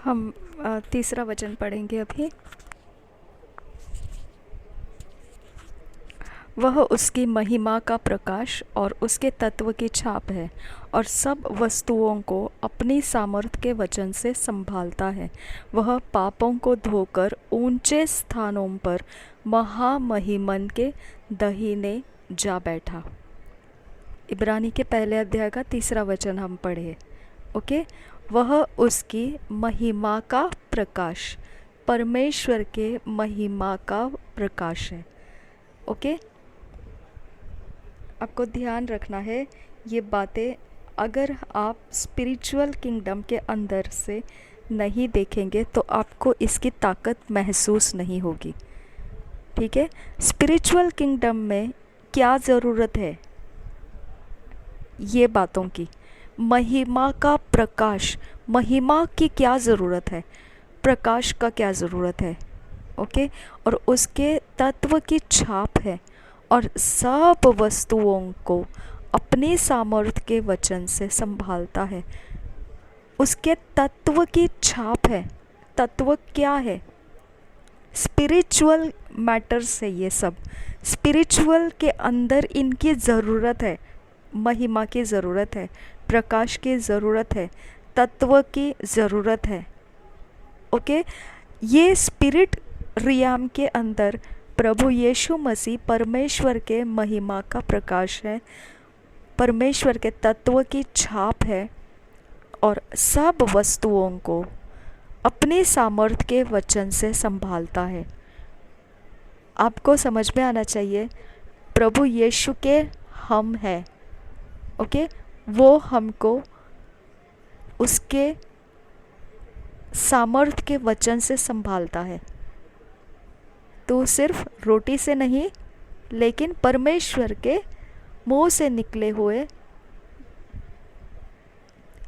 हम तीसरा वचन पढ़ेंगे अभी। वह उसकी महिमा का प्रकाश और उसके तत्व की छाप है और सब वस्तुओं को अपनी सामर्थ्य के वचन से संभालता है। वह पापों को धोकर ऊंचे स्थानों पर महामहिमन के दाहिने जा बैठा। इब्रानी के पहले अध्याय का तीसरा वचन हम पढ़े। ओके, वह उसकी महिमा का प्रकाश, परमेश्वर के महिमा का प्रकाश है। ओके, आपको ध्यान रखना है ये बातें। अगर आप स्पिरिचुअल किंगडम के अंदर से नहीं देखेंगे तो आपको इसकी ताकत महसूस नहीं होगी। ठीक है, स्पिरिचुअल किंगडम में क्या ज़रूरत है ये बातों की? महिमा का प्रकाश, महिमा की क्या ज़रूरत है, प्रकाश का क्या ज़रूरत है? ओके, और उसके तत्व की छाप है और सब वस्तुओं को अपनी सामर्थ्य के वचन से संभालता है। उसके तत्व की छाप है। तत्व क्या है? स्पिरिचुअल मैटर्स है ये सब। स्पिरिचुअल के अंदर इनकी ज़रूरत है। महिमा की ज़रूरत है, प्रकाश की ज़रूरत है, तत्व की ज़रूरत है। ओके, ये स्पिरिट रियाम के अंदर प्रभु यीशु मसीह परमेश्वर के महिमा का प्रकाश है, परमेश्वर के तत्व की छाप है और सब वस्तुओं को अपनी सामर्थ्य के वचन से संभालता है। आपको समझ में आना चाहिए, प्रभु यीशु के हम हैं। ओके, वो हमको उसके सामर्थ्य के वचन से संभालता है। तो सिर्फ रोटी से नहीं, लेकिन परमेश्वर के मुंह से निकले हुए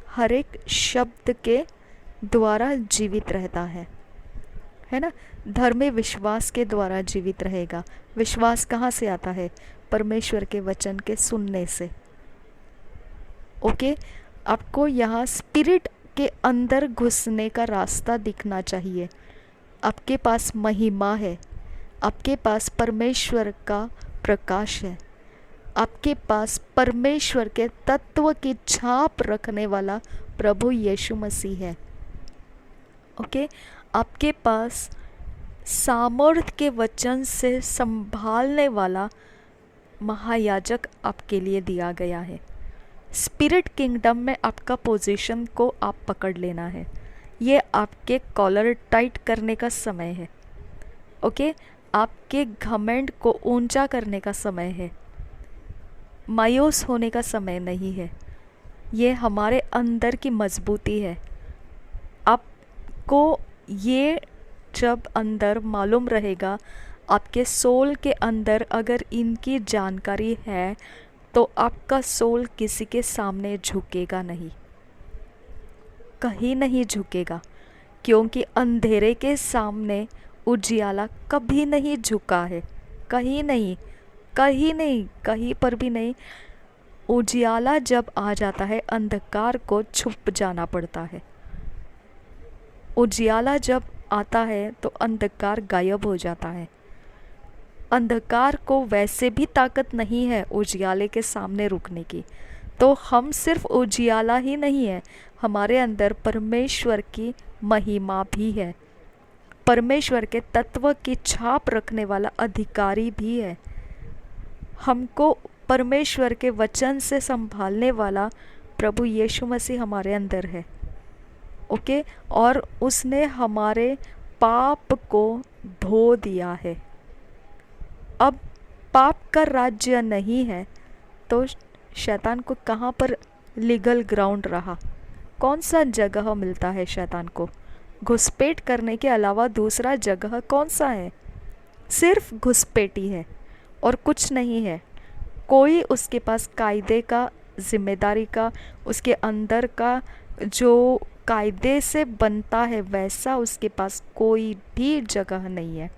हर एक शब्द के द्वारा जीवित रहता है ना। धर्मी विश्वास के द्वारा जीवित रहेगा। विश्वास कहाँ से आता है? परमेश्वर के वचन के सुनने से। ओके, आपको यहाँ स्पिरिट के अंदर घुसने का रास्ता दिखना चाहिए। आपके पास महिमा है, आपके पास परमेश्वर का प्रकाश है, आपके पास परमेश्वर के तत्व की छाप रखने वाला प्रभु यीशु मसीह है। ओके, आपके पास सामर्थ्य के वचन से संभालने वाला महायाजक आपके लिए दिया गया है। स्पिरिट किंगडम में आपका पोजीशन को आप पकड़ लेना है। ये आपके कॉलर टाइट करने का समय है। ओके, आपके घमंड को ऊंचा करने का समय है, मायूस होने का समय नहीं है। ये हमारे अंदर की मजबूती है। आपको ये जब अंदर मालूम रहेगा, आपके सोल के अंदर अगर इनकी जानकारी है, तो आपका सोल किसी के सामने झुकेगा नहीं, कहीं नहीं झुकेगा, क्योंकि अंधेरे के सामने उजियाला कभी नहीं झुका है। कहीं नहीं, कहीं नहीं, कहीं पर भी नहीं। उजियाला जब आ जाता है, अंधकार को छुप जाना पड़ता है। उजियाला जब आता है तो अंधकार गायब हो जाता है। अंधकार को वैसे भी ताकत नहीं है उजियाले के सामने रुकने की। तो हम सिर्फ उजियाला ही नहीं है, हमारे अंदर परमेश्वर की महिमा भी है, परमेश्वर के तत्व की छाप रखने वाला अधिकारी भी है। हमको परमेश्वर के वचन से संभालने वाला प्रभु यीशु मसीह हमारे अंदर है। ओके, और उसने हमारे पाप को धो दिया है। अब पाप का राज्य नहीं है तो शैतान को कहाँ पर लीगल ग्राउंड रहा? कौन सा जगह मिलता है शैतान को? घुसपैठ करने के अलावा दूसरा जगह कौन सा है? सिर्फ घुसपैठी है और कुछ नहीं है। कोई उसके पास कायदे का, जिम्मेदारी का, उसके अंदर का जो कायदे से बनता है वैसा उसके पास कोई भी जगह नहीं है।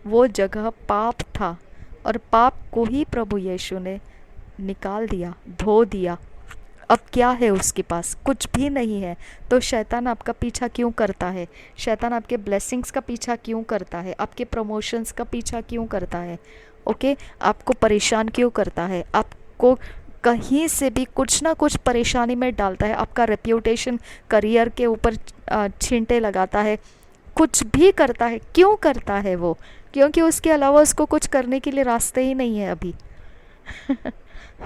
वो जगह पाप था और पाप को ही प्रभु यीशु ने निकाल दिया, धो दिया। अब क्या है उसके पास? कुछ भी नहीं है। तो शैतान आपका पीछा क्यों करता है? शैतान आपके ब्लेसिंग्स का पीछा क्यों करता है? आपके प्रमोशंस का पीछा क्यों करता है? ओके, आपको परेशान क्यों करता है? आपको कहीं से भी कुछ ना कुछ परेशानी में डालता है। आपका रेप्यूटेशन, करियर के ऊपर छींटे लगाता है, कुछ भी करता है। क्यों करता है वो? क्योंकि उसके अलावा उसको कुछ करने के लिए रास्ते ही नहीं है अभी।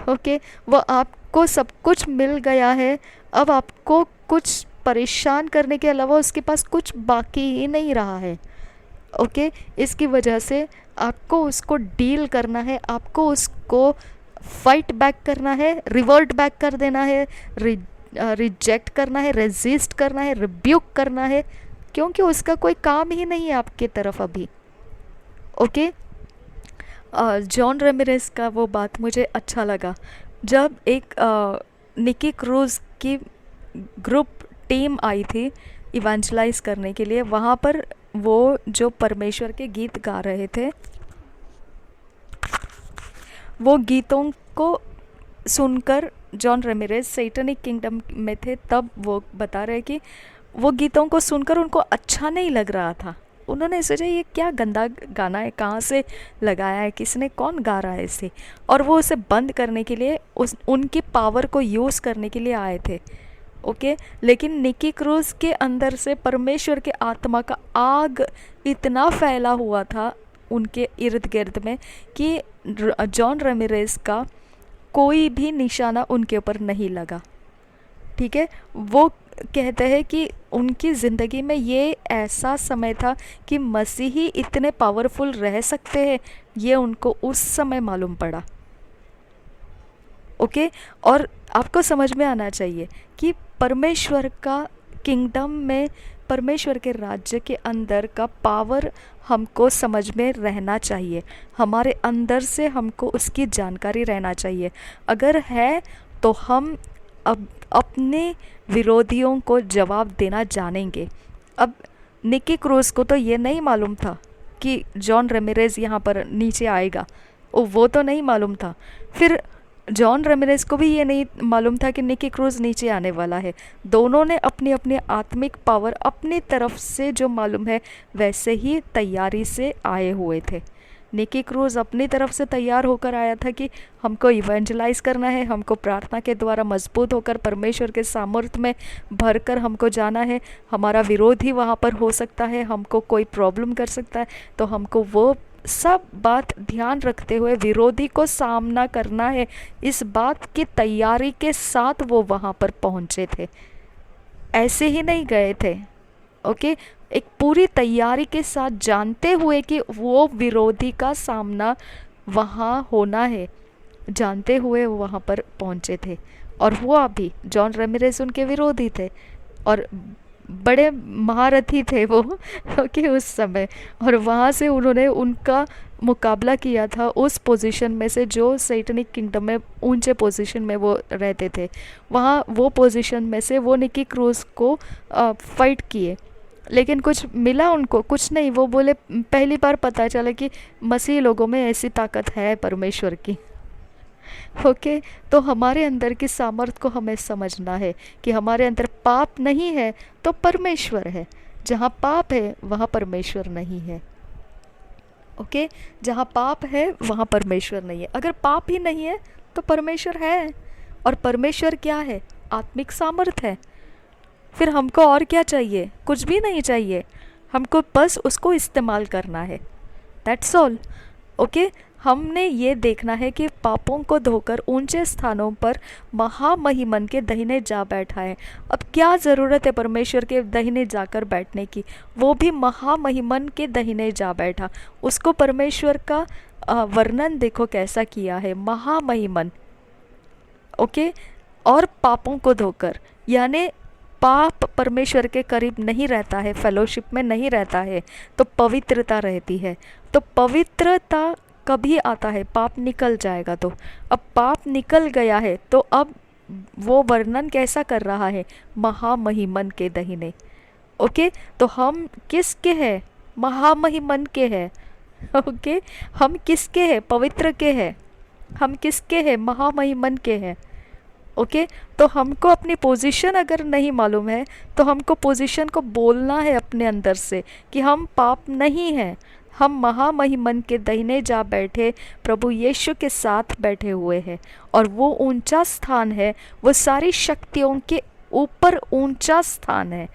ओके, वो आपको सब कुछ मिल गया है, अब आपको कुछ परेशान करने के अलावा उसके पास कुछ बाकी ही नहीं रहा है। ओके, इसकी वजह से आपको उसको डील करना है, आपको उसको फाइट बैक करना है, रिवर्ट बैक कर देना है, रिजेक्ट करना है, रेजिस्ट करना है, रिब्यूक करना है, क्योंकि उसका कोई काम ही नहीं है आपके तरफ अभी। ओके, जॉन रेमिरेस का वो बात मुझे अच्छा लगा, जब एक निकी क्रूज़ की ग्रुप टीम आई थी इवेंजलाइज करने के लिए, वहाँ पर वो जो परमेश्वर के गीत गा रहे थे, वो गीतों को सुनकर जॉन रेमिरेस सैटनिक किंगडम में थे, तब वो बता रहे कि वो गीतों को सुनकर उनको अच्छा नहीं लग रहा था। उन्होंने सोचा ये क्या गंदा गाना है, कहाँ से लगाया है, किसने, कौन गा रहा है इसे, और वो उसे बंद करने के लिए उनकी पावर को यूज़ करने के लिए आए थे। ओके, लेकिन निकी क्रूज़ के अंदर से परमेश्वर के आत्मा का आग इतना फैला हुआ था उनके इर्द गिर्द में कि जॉन रेमिरेस का कोई भी निशाना उनके ऊपर नहीं लगा। ठीक है, वो कहते हैं कि उनकी ज़िंदगी में ये ऐसा समय था कि मसीही इतने पावरफुल रह सकते हैं, ये उनको उस समय मालूम पड़ा। ओके, और आपको समझ में आना चाहिए कि परमेश्वर का किंगडम में, परमेश्वर के राज्य के अंदर का पावर हमको समझ में रहना चाहिए, हमारे अंदर से हमको उसकी जानकारी रहना चाहिए। अगर है तो हम अब अपने विरोधियों को जवाब देना जानेंगे। अब निकी क्रूज़ को तो ये नहीं मालूम था कि जॉन रेमिरेस यहाँ पर नीचे आएगा, वो तो नहीं मालूम था। फिर जॉन रेमिरेस को भी ये नहीं मालूम था कि निकी क्रूज़ नीचे आने वाला है। दोनों ने अपनी अपनी आत्मिक पावर अपनी तरफ से जो मालूम है वैसे ही तैयारी से आए हुए थे। निकी क्रूज़ अपनी तरफ से तैयार होकर आया था कि हमको इवेंजलाइज करना है, हमको प्रार्थना के द्वारा मजबूत होकर परमेश्वर के सामर्थ्य में भरकर हमको जाना है। हमारा विरोधी वहाँ पर हो सकता है, हमको कोई प्रॉब्लम कर सकता है, तो हमको वो सब बात ध्यान रखते हुए विरोधी को सामना करना है। इस बात की तैयारी के साथ वो वहाँ पर पहुँचे थे, ऐसे ही नहीं गए थे। ओके, एक पूरी तैयारी के साथ, जानते हुए कि वो विरोधी का सामना वहाँ होना है, जानते हुए वो वहाँ पर पहुँचे थे। और हुआ भी, जॉन रेमिरेस उनके विरोधी थे और बड़े महारथी थे वो ओके उस समय, और वहाँ से उन्होंने उनका मुकाबला किया था उस पोजीशन में से जो सैटनिक किंगडम में ऊंचे पोजीशन में वो रहते थे। वहाँ वो पोजीशन में से वो निकी क्रूज़ को फाइट किए, लेकिन कुछ मिला उनको? कुछ नहीं। वो बोले पहली बार पता चला कि मसीह लोगों में ऐसी ताकत है परमेश्वर की। ओके, तो हमारे अंदर की सामर्थ को हमें समझना है कि हमारे अंदर पाप नहीं है तो परमेश्वर है। जहाँ पाप है वहाँ परमेश्वर नहीं है। ओके, जहाँ पाप है वहाँ परमेश्वर नहीं है। अगर पाप ही नहीं है तो परमेश्वर है, और परमेश्वर क्या है? आत्मिक सामर्थ है। फिर हमको और क्या चाहिए? कुछ भी नहीं चाहिए, हमको बस उसको इस्तेमाल करना है, दैट्स ऑल। ओके, हमने ये देखना है कि पापों को धोकर ऊंचे स्थानों पर महामहिमन के दाहिने जा बैठा है। अब क्या ज़रूरत है परमेश्वर के दाहिने जाकर बैठने की? वो भी महामहिमन के दाहिने जा बैठा। उसको परमेश्वर का वर्णन देखो कैसा किया है, महामहिमन। ओके, और पापों को धोकर, यानी पाप परमेश्वर के करीब नहीं रहता है, फेलोशिप में नहीं रहता है, तो पवित्रता रहती है। तो पवित्रता कभी आता है? पाप निकल जाएगा तो। अब पाप निकल गया है तो अब वो वर्णन कैसा कर रहा है? महामहिमन के दाहिने। ओके, तो हम किसके हैं? महामहिमन के हैं। ओके, हम किसके हैं? पवित्र के हैं। हम किसके हैं? महामहिमन के हैं। ओके, तो हमको अपनी पोजीशन अगर नहीं मालूम है तो हमको पोजीशन को बोलना है अपने अंदर से कि हम पाप नहीं हैं, हम महामहिमन के दाहिने जा बैठे प्रभु यीशु के साथ बैठे हुए हैं, और वो ऊंचा स्थान है, वो सारी शक्तियों के ऊपर ऊंचा स्थान है।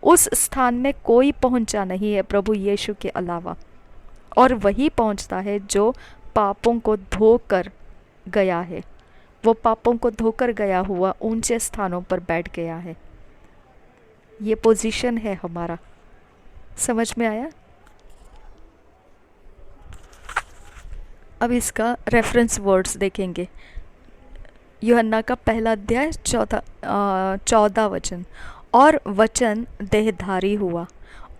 उस स्थान में कोई पहुंचा नहीं है प्रभु यीशु के अलावा, और वही पहुंचता है जो पापों को धोकर गया है, वो पापों को धोकर गया हुआ ऊंचे स्थानों पर बैठ गया है। ये पोजीशन है हमारा। समझ में आया? अब इसका रेफरेंस वर्ड्स देखेंगे। यूहन्ना का पहला अध्याय 14 वचन, और वचन देहधारी हुआ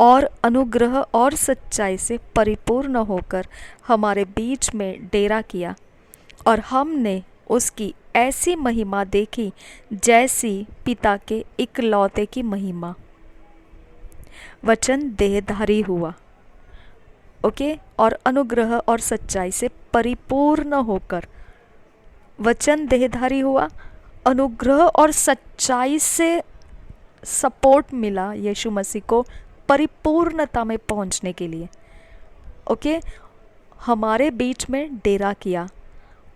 और अनुग्रह और सच्चाई से परिपूर्ण होकर हमारे बीच में डेरा किया, और हमने उसकी ऐसी महिमा देखी जैसी पिता के इकलौते की महिमा। वचन देहधारी हुआ, ओके, और अनुग्रह और सच्चाई से परिपूर्ण होकर। वचन देहधारी हुआ, अनुग्रह और सच्चाई से सपोर्ट मिला यीशु मसीह को परिपूर्णता में पहुंचने के लिए। ओके, हमारे बीच में डेरा किया,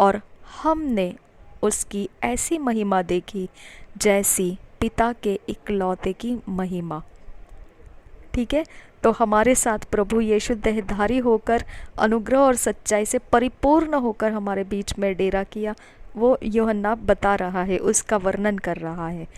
और हमने उसकी ऐसी महिमा देखी जैसी पिता के इकलौते की महिमा। ठीक है, तो हमारे साथ प्रभु यीशु देहधारी होकर अनुग्रह और सच्चाई से परिपूर्ण होकर हमारे बीच में डेरा किया, वो यूहन्ना बता रहा है, उसका वर्णन कर रहा है।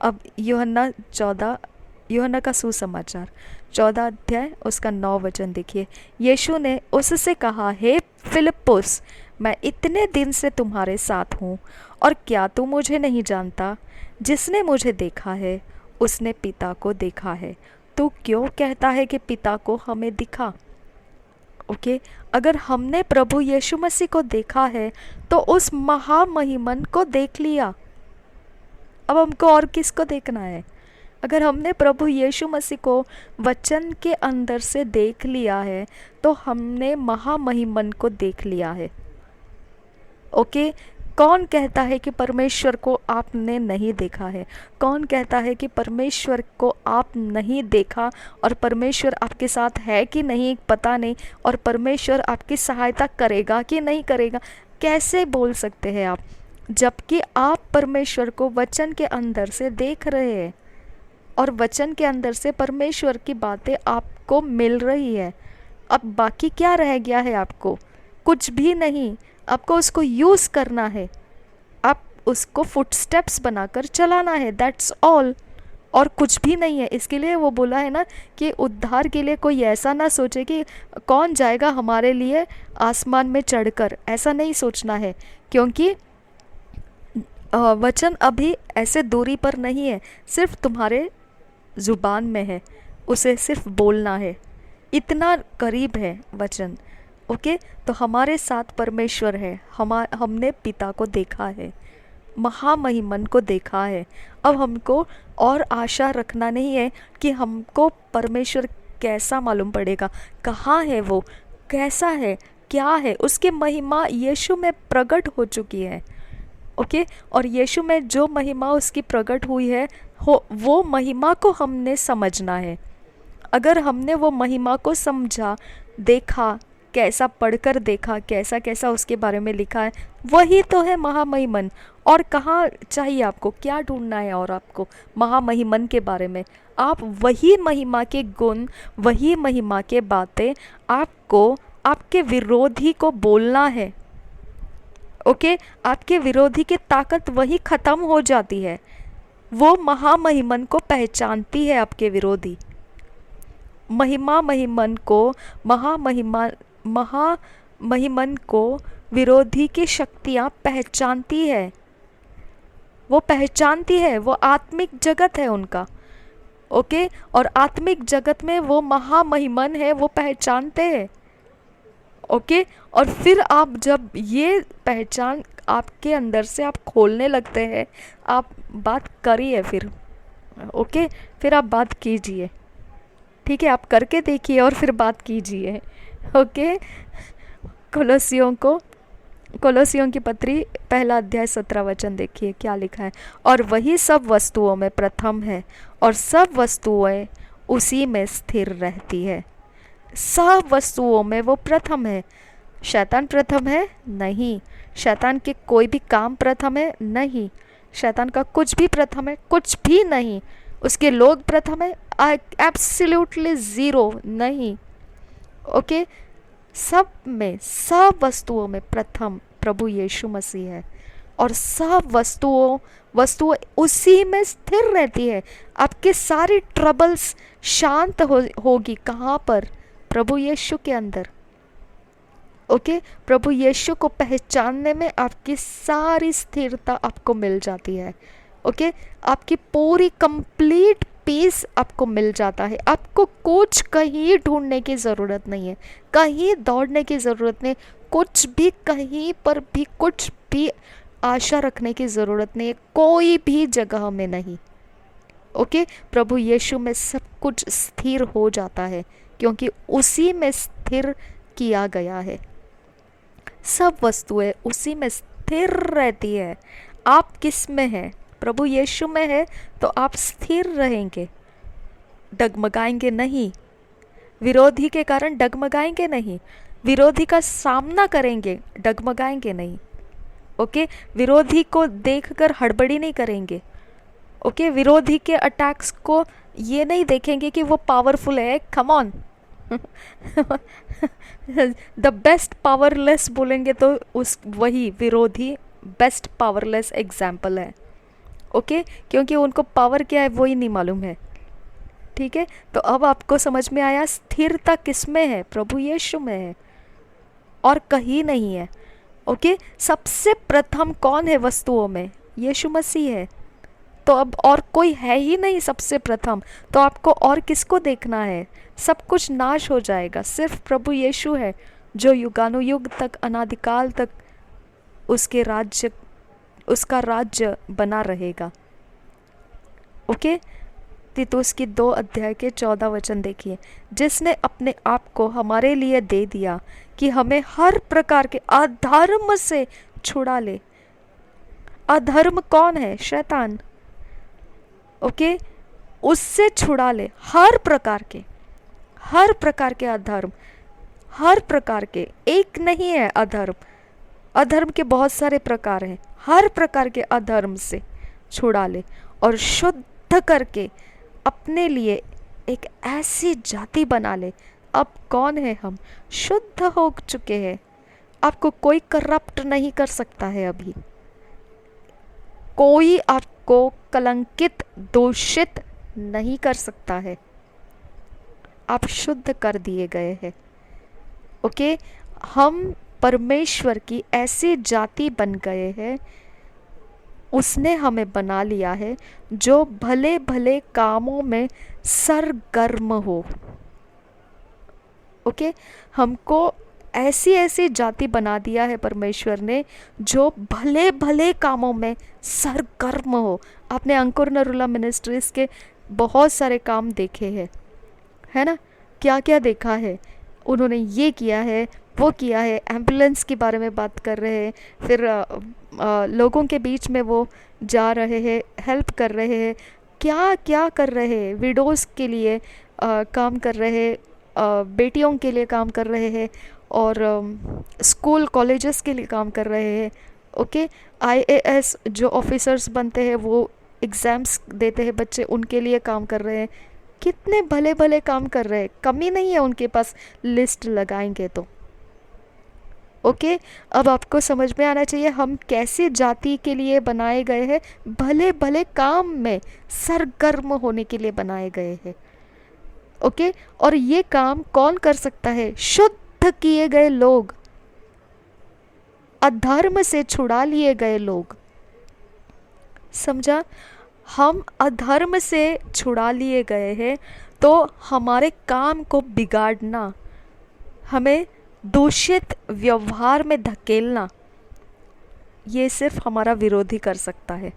अब यूहन्ना का सुसमाचार 14 अध्याय उसका 9 वचन देखिए। यीशु ने उससे कहा, हे फिलिप्पुस, मैं इतने दिन से तुम्हारे साथ हूँ, और क्या तू मुझे नहीं जानता? जिसने मुझे देखा है उसने पिता को देखा है। तू क्यों कहता है कि पिता को हमें दिखा? ओके, अगर हमने प्रभु यीशु मसीह को देखा है तो उस महामहिमन को देख लिया। अब हमको और किसको देखना है? अगर हमने प्रभु यीशु मसीह को वचन के अंदर से देख लिया है तो हमने महामहिमन को देख लिया है। ओके, कौन कहता है कि परमेश्वर को आपने नहीं देखा है? कौन कहता है कि परमेश्वर को आप नहीं देखा और परमेश्वर आपके साथ है कि नहीं पता नहीं, और परमेश्वर आपकी सहायता करेगा कि नहीं करेगा? कैसे बोल सकते हैं आप, जबकि आप परमेश्वर को वचन के अंदर से देख रहे हैं और वचन के अंदर से परमेश्वर की बातें आपको मिल रही है। अब बाकी क्या रह गया है? आपको कुछ भी नहीं, आपको उसको यूज़ करना है, आप उसको फुटस्टेप्स बनाकर चलाना है, दैट्स ऑल, और कुछ भी नहीं है। इसके लिए वो बोला है ना कि उद्धार के लिए कोई ऐसा ना सोचे कि कौन जाएगा हमारे लिए आसमान में चढ़कर, ऐसा नहीं सोचना है, क्योंकि वचन अभी ऐसे दूरी पर नहीं है, सिर्फ तुम्हारे ज़ुबान में है, उसे सिर्फ बोलना है, इतना करीब है वचन। ओके, तो हमारे साथ परमेश्वर है, हमने पिता को देखा है, महामहिमन को देखा है। अब हमको और आशा रखना नहीं है कि हमको परमेश्वर कैसा मालूम पड़ेगा, कहाँ है वो, कैसा है, क्या है। उसकी महिमा यीशु में प्रकट हो चुकी है। ओके, और यीशु में जो महिमा उसकी प्रकट हुई है वो महिमा को हमने समझना है। अगर हमने वो महिमा को समझा, देखा, कैसा पढ़कर देखा, कैसा कैसा उसके बारे में लिखा है, वही तो है महामहिमन। और कहाँ चाहिए आपको, क्या ढूंढना है और आपको महामहिमन के बारे में? आप वही महिमा के गुण, वही महिमा के बातें आपको आपके विरोधी को बोलना है। ओके, आपके विरोधी की ताकत वही ख़त्म हो जाती है। वो महामहिमन को पहचानती है, आपके विरोधी महिमन को, महामहिमन को विरोधी की शक्तियाँ पहचानती है, वो पहचानती है, वो आत्मिक जगत है उनका। ओके, और आत्मिक जगत में वो महामहिमन है, वो पहचानते हैं। ओके, और फिर आप जब ये पहचान आपके अंदर से आप खोलने लगते हैं, आप बात करिए फिर। ओके, फिर आप बात कीजिए, ठीक है, आप करके देखिए और फिर बात कीजिए। ओके, कोलोसियों को कोलोसियों की पत्री 1 अध्याय 17 वचन देखिए क्या लिखा है। और वही सब वस्तुओं में प्रथम है और सब वस्तुएं उसी में स्थिर रहती है। सब वस्तुओं में वो प्रथम है। शैतान प्रथम है? नहीं। शैतान के कोई भी काम प्रथम है? नहीं। शैतान का कुछ भी प्रथम है? कुछ भी नहीं। उसके लोग प्रथम है? एब्सोल्युटली ज़ीरो, नहीं। ओके, सब में, सब वस्तुओं में प्रथम प्रभु यीशु मसीह है और सब वस्तुएं उसी में स्थिर रहती है। आपके सारी ट्रबल्स शांत होगी कहाँ पर? प्रभु यीशु के अंदर। ओके, प्रभु यीशु को पहचानने में आपकी सारी स्थिरता आपको मिल जाती है। ओके, आपकी पूरी कंप्लीट पीस आपको मिल जाता है। आपको कुछ कहीं ढूंढने की ज़रूरत नहीं है, कहीं दौड़ने की ज़रूरत नहीं, कुछ भी कहीं पर भी कुछ भी आशा रखने की ज़रूरत नहीं है, कोई भी जगह में नहीं। ओके, प्रभु यीशु में सब कुछ स्थिर हो जाता है क्योंकि उसी में स्थिर किया गया है। सब वस्तुएं उसी में स्थिर रहती है। आप किस में हैं? प्रभु यीशु में है तो आप स्थिर रहेंगे, डगमगाएंगे नहीं। विरोधी के कारण डगमगाएंगे नहीं, विरोधी का सामना करेंगे, डगमगाएंगे नहीं। ओके, विरोधी को देखकर हड़बड़ी नहीं करेंगे। ओके, विरोधी के अटैक्स को ये नहीं देखेंगे कि वो पावरफुल है, come on. The best powerless बोलेंगे तो वही विरोधी बेस्ट पावरलेस एग्जाम्पल है। ओके, क्योंकि उनको पावर क्या है वो ही नहीं मालूम है। ठीक है, तो अब आपको समझ में आया स्थिरता किस में है? प्रभु यीशु में है और कहीं नहीं है। ओके, सबसे प्रथम कौन है वस्तुओं में? यीशु मसीह है। तो अब और कोई है ही नहीं सबसे प्रथम, तो आपको और किसको देखना है? सब कुछ नाश हो जाएगा, सिर्फ प्रभु यीशु है जो युगानुयुग तक, अनादिकाल तक उसका राज्य बना रहेगा। ओके, तीतुस की 2 अध्याय 14 वचन देखिए। जिसने अपने आप को हमारे लिए दे दिया कि हमें हर प्रकार के अधर्म से छुड़ा ले। अधर्म कौन है? शैतान। ओके, उससे छुड़ा ले। हर प्रकार के अधर्म, हर प्रकार के, एक नहीं है अधर्म। अधर्म के बहुत सारे प्रकार हैं। हर प्रकार के अधर्म से छुड़ा ले और शुद्ध करके अपने लिए एक ऐसी जाति बना ले। अब कौन है हम? शुद्ध हो चुके हैं। आपको कोई करप्ट नहीं कर सकता है। अभी कोई आपको कलंकित, दूषित नहीं कर सकता है। आप शुद्ध कर दिए गए हैं। ओके, हम परमेश्वर की ऐसी जाति बन गए हैं, उसने हमें बना लिया है जो भले भले कामों में सरगर्म हो। ओके, हमको ऐसी ऐसी जाति बना दिया है परमेश्वर ने जो भले भले कामों में सरगर्म हो। आपने अंकुर नरुला मिनिस्ट्रीज के बहुत सारे काम देखे हैं, है ना? क्या क्या देखा है उन्होंने? ये किया है, वो किया है, एम्बुलेंस के बारे में बात कर रहे हैं, फिर लोगों के बीच में वो जा रहे हैं, हेल्प कर रहे हैं, क्या क्या कर रहे हैं, विडोज़ के लिए काम कर रहे हैं, बेटियों के लिए काम कर रहे हैं, और स्कूल कॉलेजेस के लिए काम कर रहे हैं। ओके, IAS जो ऑफिसर्स बनते हैं, वो एग्ज़ाम्स देते हैं बच्चे, उनके लिए काम कर रहे हैं। कितने भले भले काम कर रहे हैं, कमी नहीं है उनके पास, लिस्ट लगाएंगे तो। ओके, अब आपको समझ में आना चाहिए हम कैसी जाति के लिए बनाए गए हैं। भले भले काम में सरगर्म होने के लिए बनाए गए हैं। ओके, और ये काम कौन कर सकता है? शुद्ध किए गए लोग, अधर्म से छुड़ा लिए गए लोग। समझा? हम अधर्म से छुड़ा लिए गए हैं, तो हमारे काम को बिगाड़ना, हमें दूषित व्यवहार में धकेलना, ये सिर्फ हमारा विरोधी कर सकता है।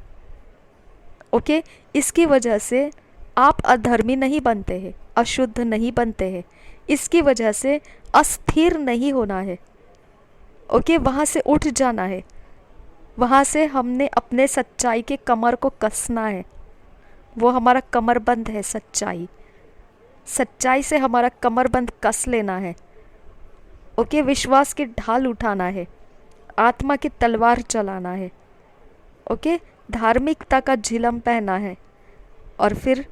ओके, इसकी वजह से आप अधर्मी नहीं बनते हैं, अशुद्ध नहीं बनते हैं। इसकी वजह से अस्थिर नहीं होना है। ओके, वहाँ से उठ जाना है, वहाँ से हमने अपने सच्चाई के कमर को कसना है। वो हमारा कमरबंद है, सच्चाई, सच्चाई से हमारा कमरबंद कस लेना है। ओके, विश्वास की ढाल उठाना है, आत्मा की तलवार चलाना है। ओके, धार्मिकता का झिलम पहना है, और फिर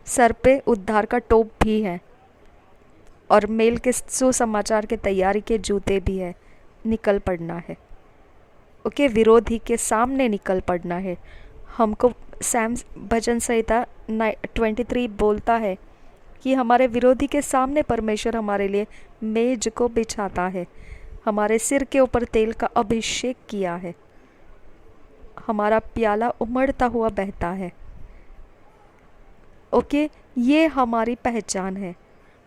सर पे उद्धार का टोप भी है, और मेल के सुसमाचार के तैयारी के जूते भी है। निकल पड़ना है। ओके, विरोधी के सामने निकल पड़ना है हमको। सैम भजन संहिता 23 बोलता है कि हमारे विरोधी के सामने परमेश्वर हमारे लिए मेज को बिछाता है, हमारे सिर के ऊपर तेल का अभिषेक किया है, हमारा प्याला उमड़ता हुआ बहता है। ओके, ये हमारी पहचान है,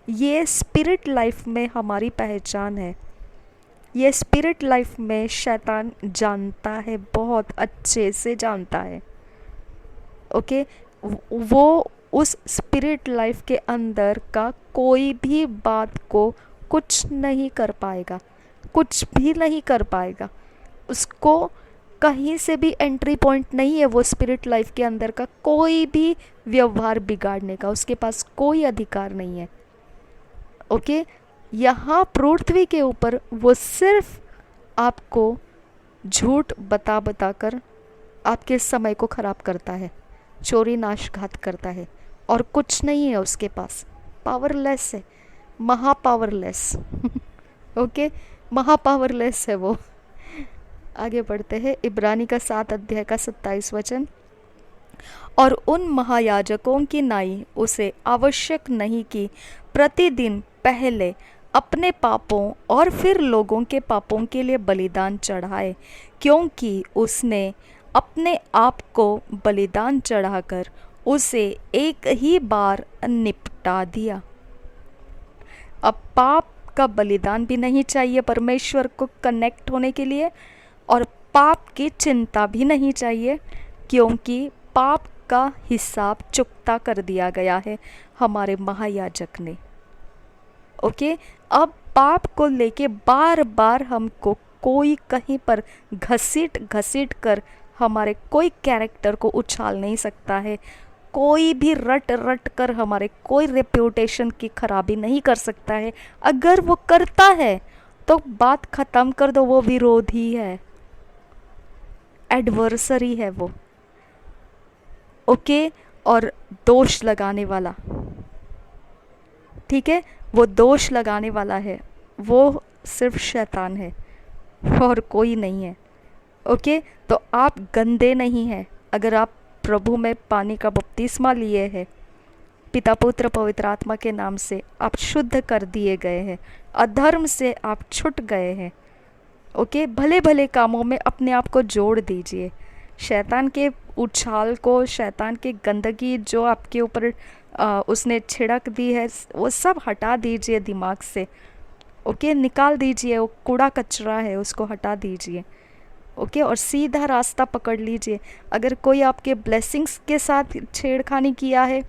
ये स्पिरिट लाइफ में हमारी पहचान है। ये स्पिरिट लाइफ में शैतान जानता है, बहुत अच्छे से जानता है। ओके, वो उस स्पिरिट लाइफ के अंदर का कोई भी बात को कुछ नहीं कर पाएगा, कुछ भी नहीं कर पाएगा। उसको कहीं से भी एंट्री पॉइंट नहीं है वो स्पिरिट लाइफ के अंदर का कोई भी व्यवहार बिगाड़ने का, उसके पास कोई अधिकार नहीं है। ओके, यहाँ पृथ्वी के ऊपर वो सिर्फ आपको झूठ बता बता कर आपके समय को ख़राब करता है, चोरी नाशघात करता है, और कुछ नहीं है उसके पास। पावरलेस है, महापावरलेस। ओके, महापावरलेस है वो। आगे बढ़ते हैं, इब्रानी का 7 अध्याय का 27 वचन। और उन महायाजकों की नाई उसे आवश्यक नहीं कि प्रतिदिन पहले अपने पापों और फिर लोगों के पापों के लिए बलिदान चढ़ाए, क्योंकि उसने अपने आप को बलिदान चढ़ाकर उसे एक ही बार निपटा दिया। अब पाप का बलिदान भी नहीं चाहिए परमेश्वर को कनेक्ट होने के लिए, और पाप की चिंता भी नहीं चाहिए, क्योंकि पाप का हिसाब चुकता कर दिया गया है हमारे महायाजक ने। ओके, अब पाप को लेके बार बार हमको कोई कहीं पर घसीट घसीट कर हमारे कोई कैरेक्टर को उछाल नहीं सकता है, कोई भी रट रट कर हमारे कोई रेप्यूटेशन की खराबी नहीं कर सकता है। अगर वो करता है तो बात ख़त्म कर दो, वो विरोधी है, एडवर्सरी है वो। ओके, और दोष लगाने वाला, ठीक है, वो दोष लगाने वाला है, वो सिर्फ शैतान है और कोई नहीं है। ओके, तो आप गंदे नहीं हैं अगर आप प्रभु में पानी का बपतिस्मा लिए हैं, पिता पुत्र पवित्र आत्मा के नाम से आप शुद्ध कर दिए गए हैं, अधर्म से आप छूट गए हैं। ओके, भले भले कामों में अपने आप को जोड़ दीजिए, शैतान के उछाल को, शैतान की गंदगी जो आपके ऊपर उसने छिड़क दी है, वो सब हटा दीजिए दिमाग से। ओके, निकाल दीजिए, वो कूड़ा कचरा है, उसको हटा दीजिए। ओके, और सीधा रास्ता पकड़ लीजिए। अगर कोई आपके ब्लेसिंग्स के साथ छेड़खानी किया है,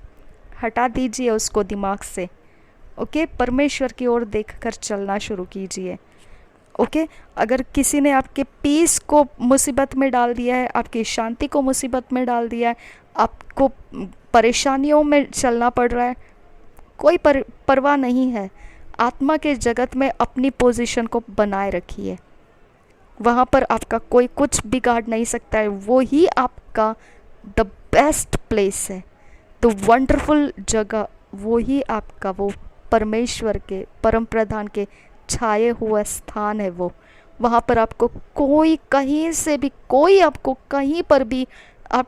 हटा दीजिए उसको दिमाग से। ओके, परमेश्वर की ओर देखकर चलना शुरू कीजिए। ओके, अगर किसी ने आपके पीस को मुसीबत में डाल दिया है, आपकी शांति को मुसीबत में डाल दिया है, आपको परेशानियों में चलना पड़ रहा है, कोई परवाह नहीं है। आत्मा के जगत में अपनी पोजीशन को बनाए रखिए, वहाँ पर आपका कोई कुछ बिगाड़ नहीं सकता है। वो ही आपका द बेस्ट प्लेस है, तो वंडरफुल जगह, वो ही आपका वो परमेश्वर के परम प्रधान के छाए हुआ स्थान है। वो वहाँ पर आपको कोई कहीं से भी, कोई आपको कहीं पर भी, आप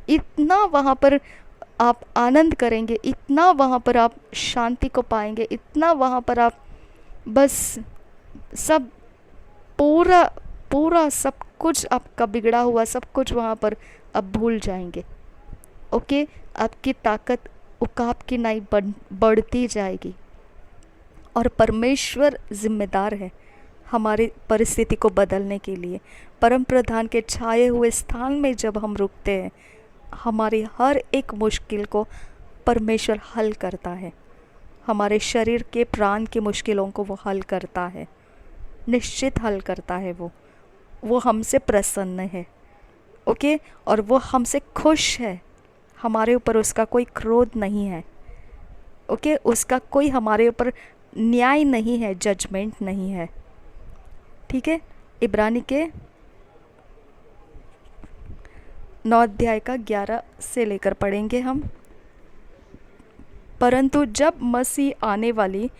इतना वहाँ पर आप आनंद करेंगे, इतना वहाँ पर आप शांति को पाएंगे, इतना वहाँ पर आप बस सब पूरा पूरा सब कुछ आपका बिगड़ा हुआ सब कुछ वहाँ पर आप भूल जाएंगे। ओके, आपकी ताकत उकाब की नाई बढ़ती जाएगी, और परमेश्वर जिम्मेदार है हमारी परिस्थिति को बदलने के लिए। परम प्रधान के छाए हुए स्थान में जब हम रुकते हैं, हमारी हर एक मुश्किल को परमेश्वर हल करता है, हमारे शरीर के प्राण की मुश्किलों को वो हल करता है। निश्चित हल करता है। वो हमसे प्रसन्न है, ओके, और वो हमसे खुश है। हमारे ऊपर उसका कोई क्रोध नहीं है, ओके, उसका कोई हमारे ऊपर न्याय नहीं है, जजमेंट नहीं है। ठीक है, इब्रानी के 9 अध्याय का 11 से लेकर पढ़ेंगे हम। परंतु जब मसीह आने वाली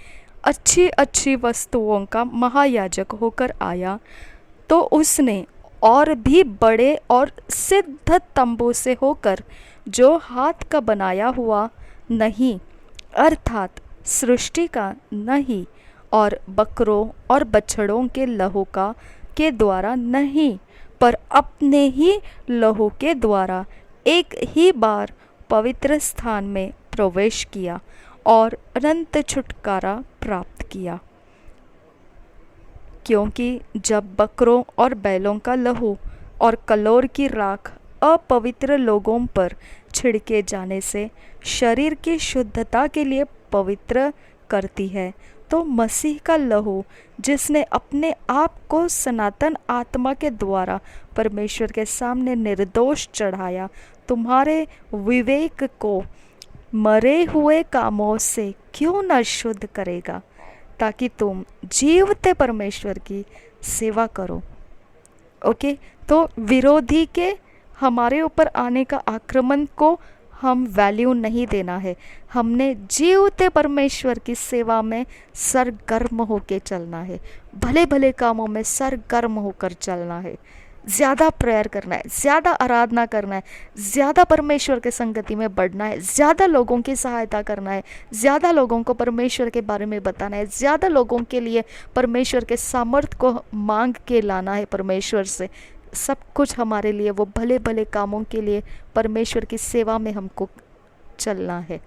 अच्छी अच्छी वस्तुओं का महायाजक होकर आया, तो उसने और भी बड़े और सिद्ध तंबू से होकर, जो हाथ का बनाया हुआ नहीं, अर्थात सृष्टि का नहीं, और बकरों और बछड़ों के लहू का के द्वारा नहीं, पर अपने ही लहू के द्वारा एक ही बार पवित्र स्थान में प्रवेश किया और अनंत छुटकारा प्राप्त किया। क्योंकि जब बकरों और बैलों का लहू और कलोर की राख अपवित्र लोगों पर छिड़के जाने से शरीर की शुद्धता के लिए पवित्र करती है, तो मसीह का लहू, जिसने अपने आप को सनातन आत्मा के द्वारा परमेश्वर के सामने निर्दोष चढ़ाया, तुम्हारे विवेक को मरे हुए कामों से क्यों न शुद्ध करेगा, ताकि तुम जीवते परमेश्वर की सेवा करो। ओके, तो विरोधी के हमारे ऊपर आने का आक्रमण को हम वैल्यू नहीं देना है। हमने जीवते परमेश्वर की सेवा में सरगर्म होकर चलना है, भले भले कामों में सरगर्म होकर चलना है, ज़्यादा प्रेयर करना है, ज़्यादा आराधना करना है, ज़्यादा परमेश्वर के संगति में बढ़ना है, ज़्यादा लोगों की सहायता करना है, ज़्यादा लोगों को परमेश्वर के बारे में बताना है, ज़्यादा लोगों के लिए परमेश्वर के सामर्थ्य को मांग के लाना है परमेश्वर से। सब कुछ हमारे लिए, वो भले भले कामों के लिए, परमेश्वर की सेवा में हमको चलना है।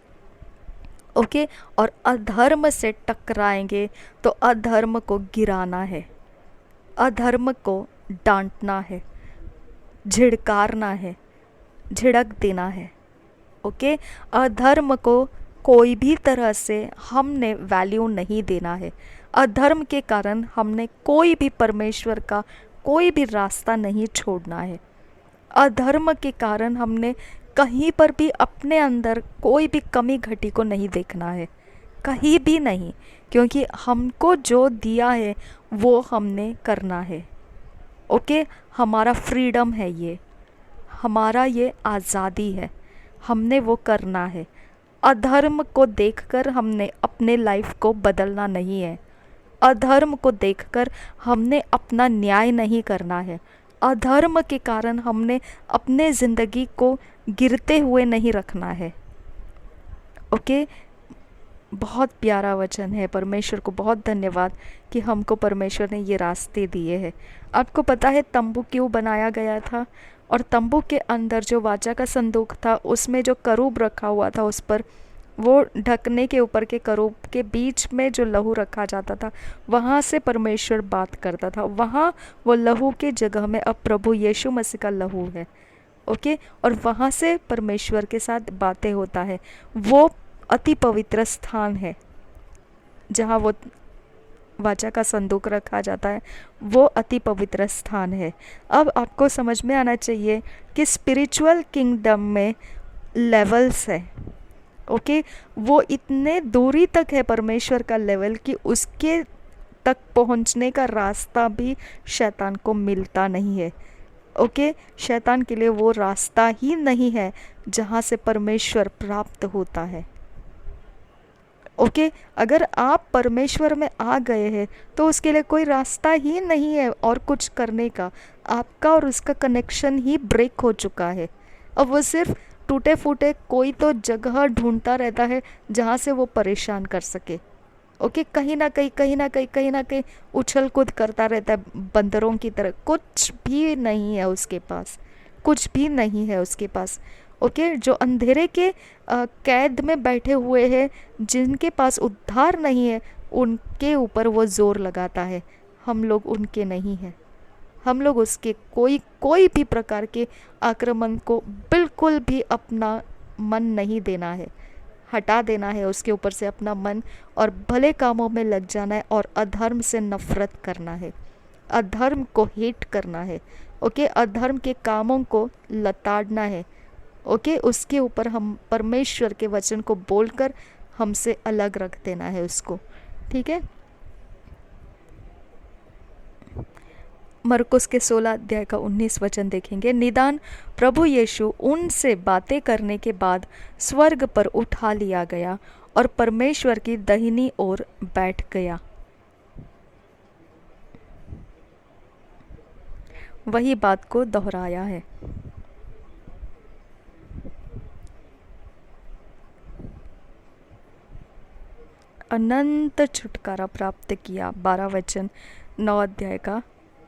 ओके, और अधर्म से टकराएंगे तो अधर्म को गिराना है, अधर्म को डांटना है, झिड़कारना है, झिड़क देना है। ओके, अधर्म को कोई भी तरह से हमने वैल्यू नहीं देना है। अधर्म के कारण हमने कोई भी परमेश्वर का कोई भी रास्ता नहीं छोड़ना है। अधर्म के कारण हमने कहीं पर भी अपने अंदर कोई भी कमी घटी को नहीं देखना है, कहीं भी नहीं, क्योंकि हमको जो दिया है वो हमने करना है। ओके, हमारा फ्रीडम है, ये हमारा ये आज़ादी है, हमने वो करना है। अधर्म को देखकर हमने अपने लाइफ को बदलना नहीं है। अधर्म को देखकर हमने अपना न्याय नहीं करना है। अधर्म के कारण हमने अपने ज़िंदगी को गिरते हुए नहीं रखना है। ओके, बहुत प्यारा वचन है। परमेश्वर को बहुत धन्यवाद कि हमको परमेश्वर ने ये रास्ते दिए हैं। आपको पता है तंबू क्यों बनाया गया था? और तंबू के अंदर जो वाचा का संदूक था, उसमें जो करूब रखा हुआ था, उस पर वो ढकने के ऊपर के करूब के बीच में जो लहू रखा जाता था, वहाँ से परमेश्वर बात करता था। वहाँ वो लहू के जगह में अब प्रभु यीशु मसीह का लहू है। ओके, और वहाँ से परमेश्वर के साथ बातें होता है। वो अति पवित्र स्थान है जहाँ वो वाचा का संदूक रखा जाता है, वो अति पवित्र स्थान है। अब आपको समझ में आना चाहिए कि स्पिरिचुअल किंगडम में लेवल्स है। ओके, वो इतने दूरी तक है परमेश्वर का लेवल कि उसके तक पहुंचने का रास्ता भी शैतान को मिलता नहीं है। ओके, शैतान के लिए वो रास्ता ही नहीं है जहाँ से परमेश्वर प्राप्त होता है। ओके, अगर आप परमेश्वर में आ गए हैं तो उसके लिए कोई रास्ता ही नहीं है और कुछ करने का। आपका और उसका कनेक्शन ही ब्रेक हो चुका है। अब वो सिर्फ टूटे फूटे कोई तो जगह ढूंढता रहता है जहाँ से वो परेशान कर सके। ओके, कहीं ना कहीं उछल कूद करता रहता है बंदरों की तरह। कुछ भी नहीं है उसके पास, कुछ भी नहीं है उसके पास। ओके, जो अंधेरे के कैद में बैठे हुए हैं, जिनके पास उद्धार नहीं है, उनके ऊपर वो जोर लगाता है। हम लोग उनके नहीं हैं। हम लोग उसके कोई भी प्रकार के आक्रमण को बिल्कुल भी अपना मन नहीं देना है। हटा देना है उसके ऊपर से अपना मन, और भले कामों में लग जाना है और अधर्म से नफरत करना है, अधर्म को हेट करना है। ओके, अधर्म के कामों को लताड़ना है। ओके, उसके ऊपर हम परमेश्वर के वचन को बोलकर हमसे अलग रख देना है उसको। ठीक है, मरकुस के 16 अध्याय का 19 वचन देखेंगे। निदान प्रभु यीशु उनसे बातें करने के बाद स्वर्ग पर उठा लिया गया और परमेश्वर की दाहिनी ओर बैठ गया। वही बात को दोहराया है। अनंत छुटकारा प्राप्त किया, 12 वचन 9 अध्याय का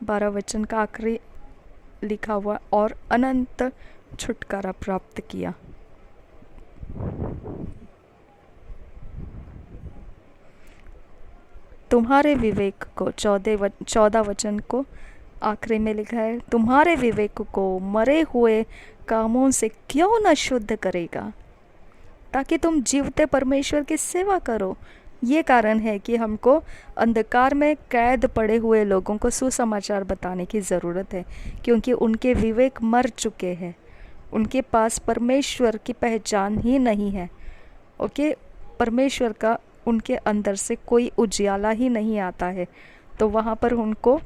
12 वचन का आखिरी लिखा हुआ, और अनंत छुटकारा प्राप्त किया। तुम्हारे विवेक को 14 वचन को आखिरी में लिखा है, तुम्हारे विवेक को मरे हुए कामों से क्यों न शुद्ध करेगा, ताकि तुम जीवते परमेश्वर की सेवा करो। ये कारण है कि हमको अंधकार में कैद पड़े हुए लोगों को सुसमाचार बताने की ज़रूरत है, क्योंकि उनके विवेक मर चुके हैं, उनके पास परमेश्वर की पहचान ही नहीं है। ओके, परमेश्वर का उनके अंदर से कोई उजियाला ही नहीं आता है। तो वहाँ पर उनको,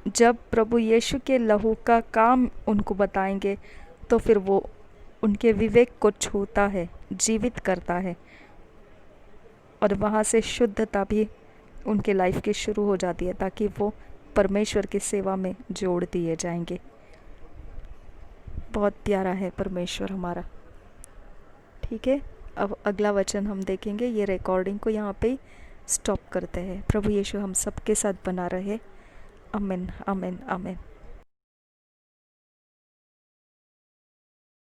जब प्रभु यीशु के लहू का काम उनको बताएंगे, तो फिर वो उनके विवेक को छूता है, जीवित करता है, और वहाँ से शुद्धता भी उनके लाइफ की शुरू हो जाती है, ताकि वो परमेश्वर की सेवा में जोड़ दिए जाएंगे। बहुत प्यारा है परमेश्वर हमारा। ठीक है, अब अगला वचन हम देखेंगे। ये रिकॉर्डिंग को यहाँ पे स्टॉप करते हैं। प्रभु यीशु हम सबके साथ बना रहे। आमीन, आमीन, आमीन।